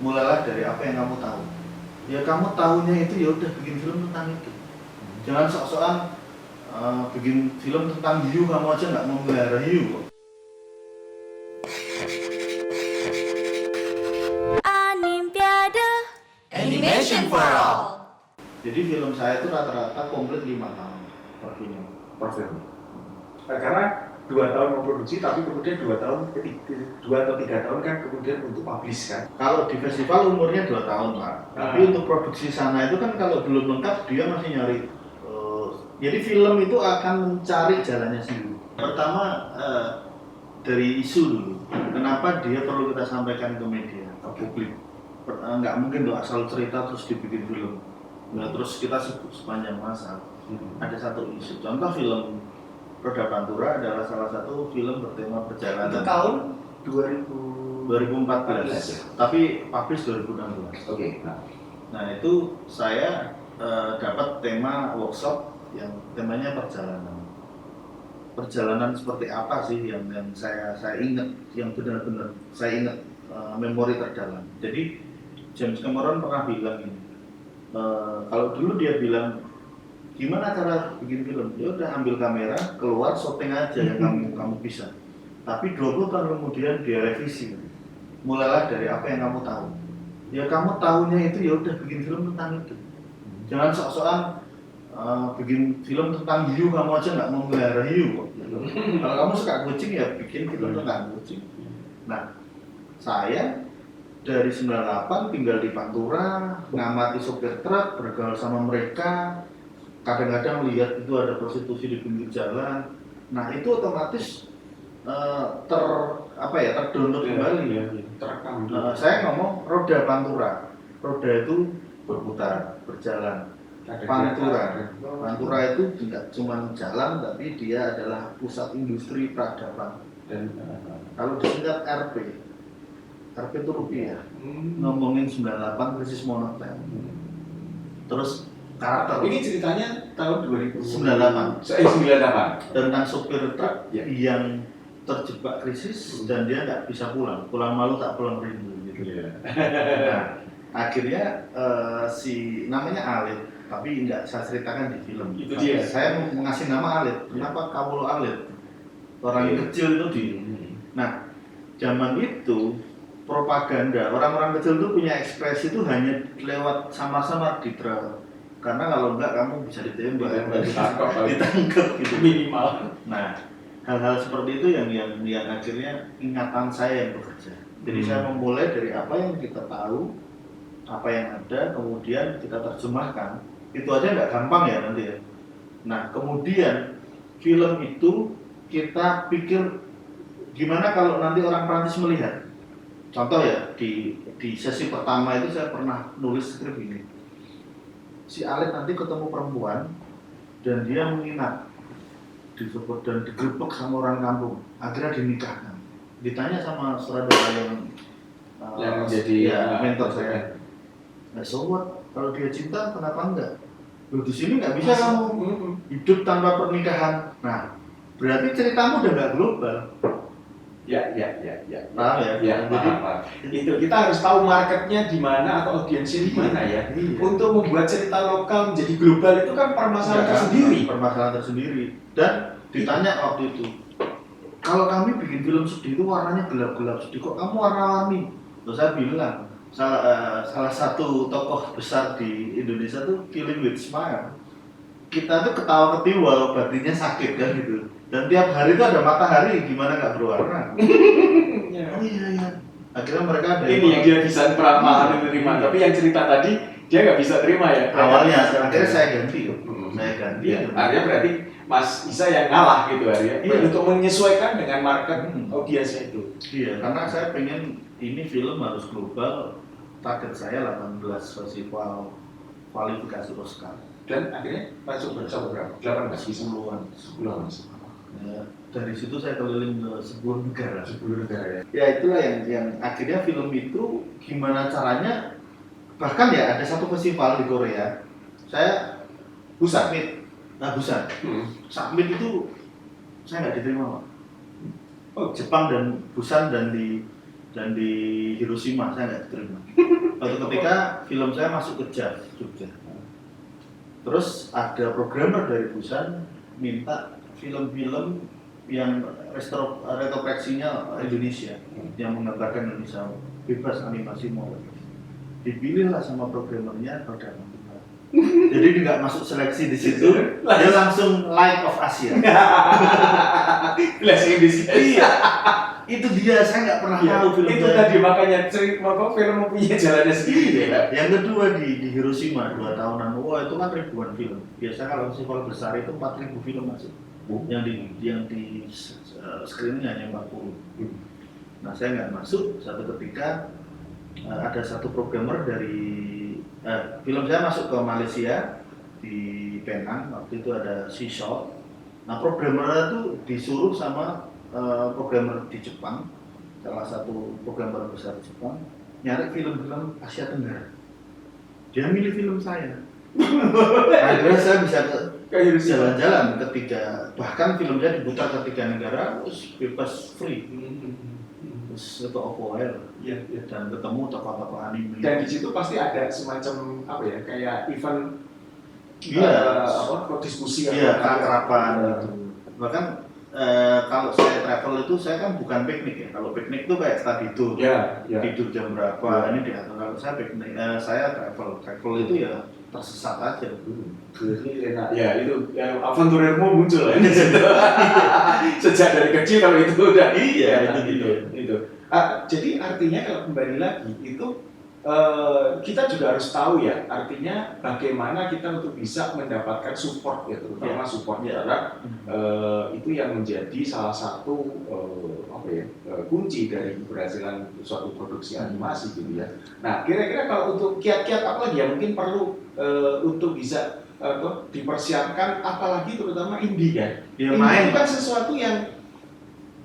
mulailah dari apa yang kamu tahu. Ya kamu tahunya itu ya udah bikin film tentang itu. Jangan sok-sokan bikin film tentang hiu, kamu aja nggak mau melihara hiu kok. Animation for all. Jadi film saya itu rata-rata komplit 5 tahun per film. Karena 2 tahun memproduksi, tapi kemudian 2 atau 3 tahun kan kemudian untuk publish kan. Kalau di festival umurnya 2 tahun Pak. Tapi untuk produksi sana itu kan kalau belum lengkap dia masih nyari. Jadi film itu akan mencari jalannya sendiri. Pertama dari isu dulu. Kenapa dia perlu kita sampaikan ke media, ke publik? Nggak mungkin loh asal cerita terus dibikin film. Nah, terus kita sebut sepanjang masa. Ada satu isu. Contoh film Roda Pantura adalah salah satu film bertema perjalanan. Itu tahun 2014. Tapi publish 2016. Oke. Nah itu saya dapat tema workshop yang temanya perjalanan. Perjalanan seperti apa sih yang saya ingat, yang benar-benar saya ingat memori terdalam. Jadi James Cameron pernah bilang ini, kalau dulu dia bilang gimana cara bikin film, ya udah ambil kamera, keluar syuting aja yang kamu bisa. Tapi 20 tahun kemudian dia revisi, mulailah dari apa yang kamu tahu. Ya kamu tahunya itu ya udah bikin film tentang itu. Jangan sok-sokan bikin film tentang hiu, kamu aja nggak mau melihara hiu kok. Kalau kamu suka kucing ya bikin film tentang kucing. Nah, saya dari 98 tinggal di Pantura, ngamati sopir truk, bergaul sama mereka, kadang-kadang lihat itu ada prostitusi di pinggir jalan. Nah itu otomatis terdownload kembali. Terekam. Saya ngomong roda Pantura, roda itu berputar, berjalan. Pantura itu tidak cuma jalan, tapi dia adalah pusat industri peradaban. Dan kalau disingkat RP itu rupiah. Ngomongin 98 krisis moneter. Terus karakter ini ceritanya tahun 98 tentang sopir truk yang terjebak krisis dan dia nggak bisa pulang malu tak pulang rindu gitu. Nah akhirnya si namanya Alit, tapi nggak saya ceritakan di film. Itu dia. Saya mengasih nama Alit. Kenapa Kawulo Alit? Orang kecil itu di. Nah zaman itu propaganda orang-orang kecil itu punya ekspresi itu hanya lewat samar-samar di truk. Karena kalau enggak kamu bisa ditembak, ditangkap gitu minimal. Nah, hal-hal seperti itu yang akhirnya ingatan saya yang bekerja. Jadi saya memulai dari apa yang kita tahu, apa yang ada, kemudian kita terjemahkan. Itu aja nggak gampang ya nanti ya. Nah, kemudian film itu kita pikir gimana kalau nanti orang Prancis melihat. Contoh ya di sesi pertama itu saya pernah nulis skrip ini. Si Alit nanti ketemu perempuan dan dia menginap di Sopot dan digerebek sama orang kampung, akhirnya dinikahkan. Ditanya sama sutradara yang menjadi mentor saya, nah Sopot kalau dia cinta kenapa enggak? Loh di sini nggak bisa kamu hidup tanpa pernikahan. Nah berarti ceritamu udah nggak global. Ya. Paham ya? Jadi itu kita harus tahu marketnya di mana atau audiensnya di mana ya. Untuk membuat cerita lokal menjadi global itu kan permasalahan tersendiri. Dan ditanya waktu itu, kalau kami bikin film sedih itu warnanya gelap-gelap sedih, kok kamu warna-warni? Terus saya bilang, salah satu tokoh besar di Indonesia tuh Killing with Smile. Kita tuh ketawa-ketiwa, batinnya sakit kan gitu. Dan tiap hari itu ada matahari, gimana nggak berwarna? Iya. Akhirnya mereka ada ini yang dia bisa peran terima, tapi yang cerita tadi dia nggak bisa terima ya. Awalnya, akhirnya saya ganti. Saya ganti. Artinya berarti Mas Isa yang ngalah gitu ya. Untuk menyesuaikan dengan market audiensnya itu. Iya, karena saya pengen ini film harus global. Target saya 18 festival kualifikasi Oscar. Dan akhirnya masuk berapa? 18 10-an. Ya, dari situ saya keliling ke 10 negara. 10 negara ya. Ya itulah yang akhirnya film itu gimana caranya, bahkan ya ada satu festival di Korea, saya Busan. Submit itu saya nggak diterima Pak. Jepang dan Busan dan di dan di Hiroshima saya nggak diterima. Waktu ketika film saya masuk ke Jogja. Terus ada programmer dari Busan minta film-film yang retrospeksinya Indonesia, yang menggambarkan Indonesia bebas animasi mau. Dipilihlah sama programmernya Perdana. Jadi nggak masuk seleksi di situ, dia langsung Light of Asia. Kelas Inggris. Iya, itu dia, saya nggak pernah tahu filmnya. Itu tadi makanya cerita film punya jalannya sendiri ya. Yang kedua di Hiroshima 2 tahunan, wah itu kan ribuan film. Biasa kalau festival besar itu 4.000 film masuk. Yang di screeningnya hanya 40. Nah saya nggak masuk. Satu ketika ada satu programmer dari film saya masuk ke Malaysia di Penang, waktu itu ada Seashore. Nah programmernya itu disuruh sama programmer di Jepang, salah satu programmer besar di Jepang, nyari film-film Asia Tenggara. Dia milih film saya. Akhirnya saya bisa jalan-jalan ketiga, bahkan film saya diputar ke 3 negara, terus bebas free. Terus itu OVO dan ketemu tokoh-tokoh anime. Dan di situ pasti ada semacam apa ya, kayak event diskusi keakraban gitu. Bahkan kalau saya travel itu saya kan bukan piknik ya. Kalau piknik itu kayak tadi itu tidur jam berapa ini diatur. Kalau saya piknik, saya travel itu ya tersesat aja. Jadi enak ya, itu aventurermu muncul ya. Sejak dari kecil kalau itu udah itu. Jadi artinya kalau kembali lagi itu kita juga harus tahu ya, artinya bagaimana kita untuk bisa mendapatkan support ya, terutama support karena itu yang menjadi salah satu kunci dari keberhasilan suatu produksi animasi gitu ya. Nah kira-kira kalau untuk kiat-kiat apa lagi yang mungkin perlu untuk bisa dipersiapkan, apalagi terutama indie kan? Ya, indie itu kan sesuatu yang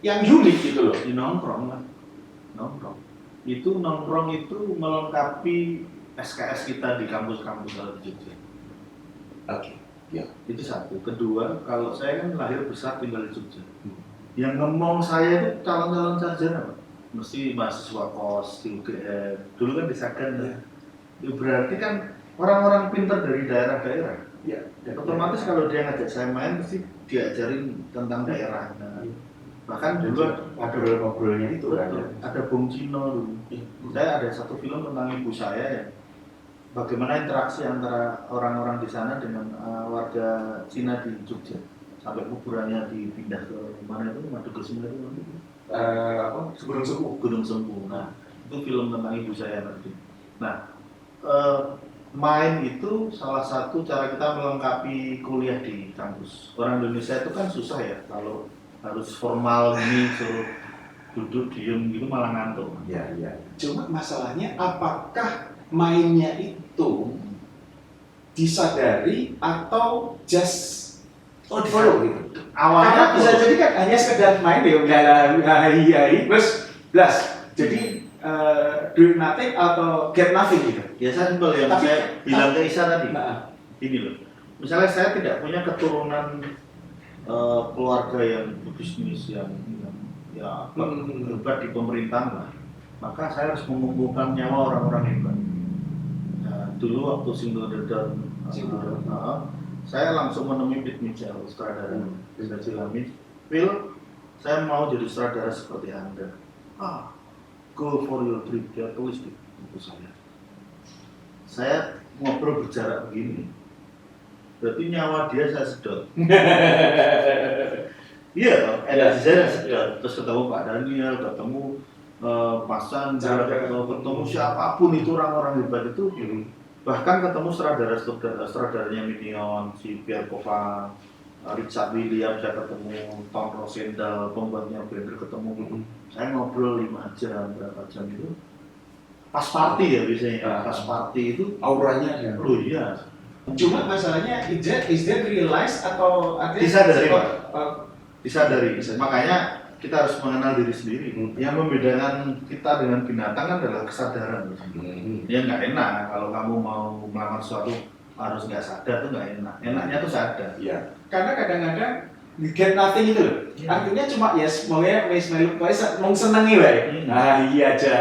unik gitu loh. Di nongkrong itu melengkapi SKS kita di kampus-kampus di Jogja. Oke. Ya. Itu satu. Kedua, kalau saya kan lahir besar tinggal di Jogja. Yang ngomong saya itu calon-calon sarjana, Pak. Mesti mahasiswa kos di UGM. Dulu kan di Sagan ya. Itu berarti kan orang-orang pintar dari daerah-daerah. Ya. Otomatis kalau dia ngajak saya main pasti diajarin tentang daerah. Bahkan dulu ada ngobrolnya itu kan. Ada Bung Cino dulu. Saya ada satu film tentang ibu saya ya. Bagaimana interaksi antara orang-orang di sana dengan warga Cina di Jogja. Sampai kuburannya dipindah ke mana itu, Madukesima itu Gunung Sempu. Nah, itu film tentang ibu saya nanti. Nah, main itu salah satu cara kita melengkapi kuliah di kampus. Orang Indonesia itu kan susah ya kalau harus formal ini, suruh duduk diem gitu malah ngantuk. Ya. Cuma masalahnya apakah mainnya itu disadari atau just follow gitu? Awalnya bisa jadi kan hanya sekedar main ya udah hai terus blast. Jadi do nothing atau get nothing gitu. Ya saya simpel yang saya bilang ke Isa tadi. Ini loh. Misalnya saya tidak punya keturunan keluarga yang berbisnis yang hebat di pemerintahan lah, maka saya harus mengumpulkan nyawa orang-orang hebat. Nah, dulu waktu Single Dawn, saya langsung menemui Pete Mitchell, sutradara Bisa Cilamis. Phil, saya mau jadi sutradara seperti Anda. Go for your dream, dia tulis di buku saya. Saya ngobrol berjarak begini. Berarti nyawa dia saya sedot. Iya, energi saya sedot. Terus ketemu Pak Daniel, ketemu Mas Chandra, ketemu siapapun itu orang-orang hebat itu. Bahkan ketemu sutradaranya Minion, si Pierre Coffin, Richard Williams, saya ketemu Tom Rosendal, pembuatnya Blender ketemu gitu. Saya ngobrol 5 jam, berapa jam itu. Pas party ya biasanya, pas party itu auranya ya. Oh iya. Cuma masalahnya is that realized atau disadari, Pak. Disadari. Makanya kita harus mengenal diri sendiri. Yang membedakan kita dengan binatang kan adalah kesadaran. Ya nggak enak kalau kamu mau melakukan sesuatu harus nggak sadar tuh nggak enak. Enaknya tuh sadar. Ya. Karena kadang-kadang get nothing itu loh. Artinya cuma ya semuanya melu mau senengi wae. Nah, iya aja.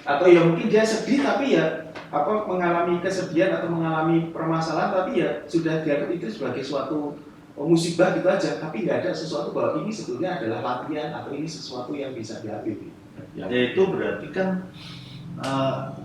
Atau ya mungkin dia sedih tapi ya mengalami kesedihan atau mengalami permasalahan tapi ya sudah dianggap itu sebagai suatu musibah gitu aja, tapi nggak ada sesuatu bahwa ini sebetulnya adalah latihan atau ini sesuatu yang bisa diambil. Ya itu berarti kan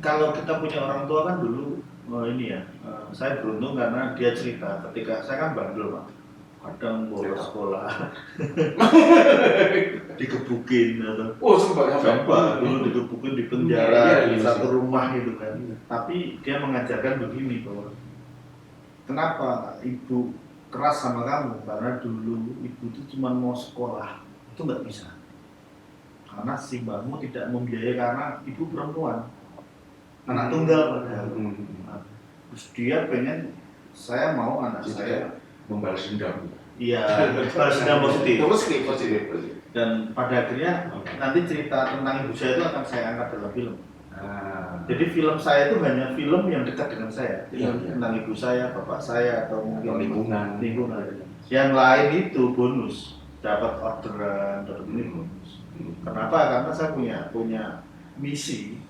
kalau kita punya orang tua kan dulu saya beruntung karena dia cerita ketika saya kan bandel Pak, kadang bolos sekolah dikebukin atau sampai dulu dikebukin di penjara di satu rumah gitu kan. Tapi dia mengajarkan begini bahwa kenapa ibu keras sama kamu, karena dulu ibu itu cuma mau sekolah itu nggak bisa karena si mbakmu tidak membiayai karena ibu perempuan anak tunggal padahal. Terus dia pengen saya mau anak saya membalas dendam. Iya, balas dendam positif. Positif. Dan pada akhirnya nanti cerita tentang ibu saya itu akan saya angkat dalam film. Jadi film saya itu hanya film yang dekat dengan saya, tentang ibu saya, bapak saya, atau mungkin lingkungan. Yang lain itu bonus, dapat orderan, dapat ini bonus. Kenapa? Karena saya punya misi.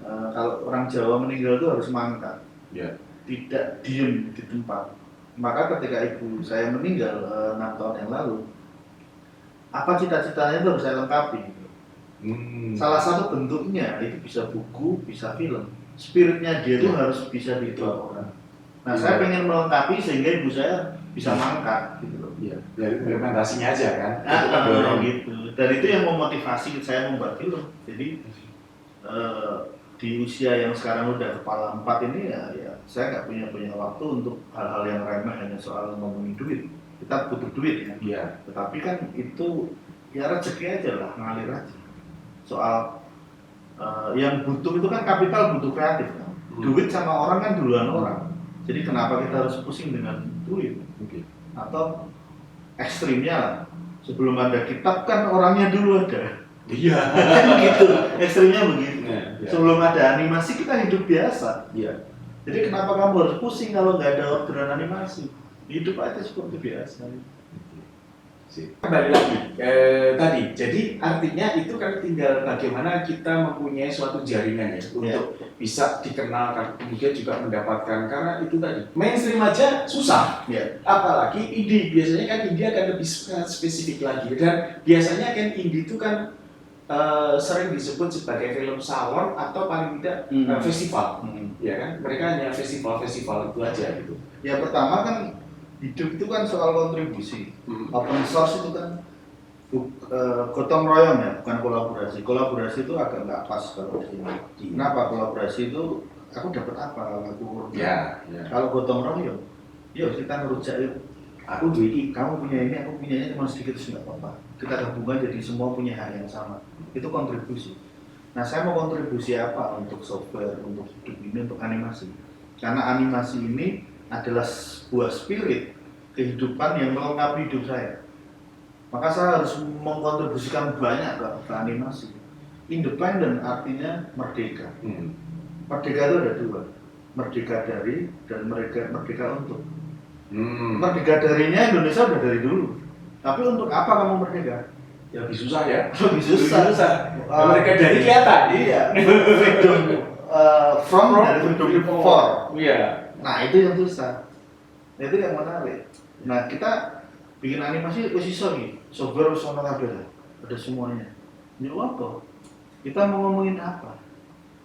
Kalau orang Jawa meninggal itu harus mangkat, tidak diem di tempat. Maka ketika ibu saya meninggal 6 tahun yang lalu, apa cita-citanya itu harus saya lengkapi. Salah satu bentuknya itu bisa buku, bisa film. Spiritnya dia itu harus bisa dibawa orang. Nah, saya pengen melengkapi sehingga ibu saya bisa mangkat gitu loh. Iya, implementasinya aja kan. Gitu. Dan itu yang memotivasi saya membuat film. Jadi di usia yang sekarang udah kepala 4 ini ya saya nggak punya waktu untuk hal-hal yang remeh hanya soal ngomongin duit. Kita butuh duit ya. Iya. Tetapi kan itu ya rezeki aja lah, ngalir aja. Soal yang butuh itu kan kapital, butuh kreatif kan. Duit sama orang kan duluan orang. Jadi kenapa kita harus pusing dengan duit? Atau ekstrimnya lah, sebelum ada kitab kan orangnya dulu ada. Iya. Gitu. Ekstrimnya begitu. Ya. Sebelum ada animasi kita hidup biasa. Iya. Jadi kenapa kamu harus pusing kalau nggak ada orderan animasi? Hidup aja seperti biasa. Kembali lagi tadi, jadi artinya itu kan tinggal bagaimana kita mempunyai suatu jaringan ya untuk bisa dikenalkan, kemudian juga mendapatkan, karena itu tadi mainstream aja susah, apalagi indie. Biasanya kan indie akan lebih spesifik lagi, dan biasanya kan indie itu kan sering disebut sebagai film salon atau paling tidak festival, ya kan? Mereka hanya festival-festival itu aja gitu. Ya pertama kan hidup itu kan soal kontribusi. Open source itu kan gotong royong ya, bukan kolaborasi. Kolaborasi itu agak nggak pas kalau di sini. Kenapa? Kolaborasi itu aku dapat apa kalau aku Ya. Kalau gotong royong, yuk kita ngerujak yuk. Aku duit ini, kamu punya ini, aku punyanya cuma sedikit, nggak apa-apa. Kita gabungkan jadi semua punya hak yang sama. Itu kontribusi. Nah, saya mau kontribusi apa untuk software, untuk hidup ini, untuk animasi? Karena animasi ini adalah sebuah spirit kehidupan yang melengkapi hidup saya. Maka saya harus mengkontribusikan banyak ke animasi. Independen artinya merdeka. Merdeka itu ada dua, merdeka dari dan merdeka untuk. Merdeka darinya Indonesia udah dari dulu. Tapi untuk apa kamu merdeka? Ya lebih susah ya. Lebih susah. Merdeka dari kelihatan. Iya. Freedom from dari freedom for. Iya. Nah itu yang susah. Itu yang menarik. Nah kita bikin animasi wis iso iki. Software wis ono kabeh. Ada semuanya. Ini apa? Kita mau ngomongin apa?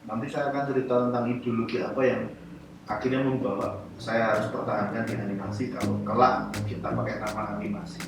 Nanti saya akan cerita tentang ideologi apa yang akhirnya membawa saya harus pertahankan di animasi kalau kelak kita pakai nama animasi.